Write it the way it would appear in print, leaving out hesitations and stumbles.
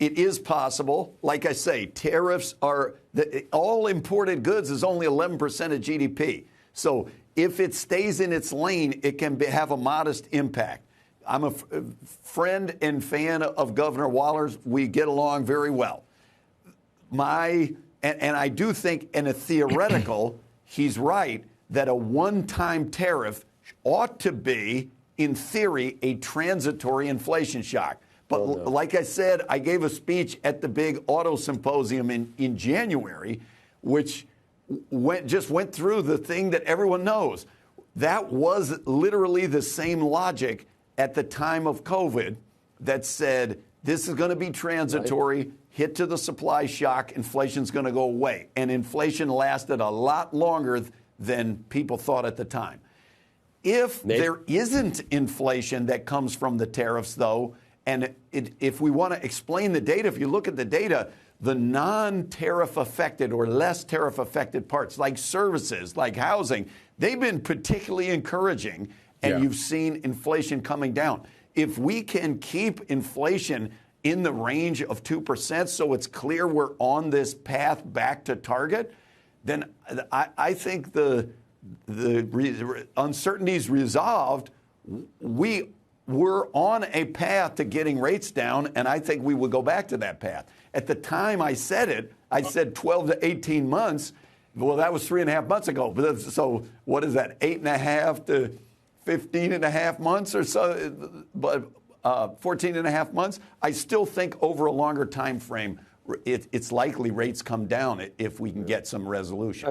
it is possible. Like I say, tariffs are all imported goods is only 11% of GDP. So if it stays in its lane, it can have a modest impact. I'm a friend and fan of Governor Waller's. We get along very well. And I do think in a theoretical, he's right that a one-time tariff ought to be, in theory, a transitory inflation shock. But like I said, I gave a speech at the big auto symposium in January, which just went through the thing that everyone knows. That was literally the same logic at the time of COVID that said this is going to be transitory, right. Hit to the supply shock, inflation's going to go away. And inflation lasted a lot longer than people thought at the time. If there isn't inflation that comes from the tariffs, though, and if we want to explain the data, if you look at the data, the non-tariff affected or less tariff affected parts, like services, like housing, they've been particularly encouraging, and you've seen inflation coming down. If we can keep inflation in the range of 2%, so it's clear we're on this path back to target, then I think the uncertainties resolved. We're on a path to getting rates down, and I think we will go back to that path. At the time I said it, I said 12 to 18 months. Well, that was 3.5 months ago. So what is that, 8.5 to 15.5 months or so? But 14.5 months. I still think over a longer time frame, it's likely rates come down if we can get some resolution.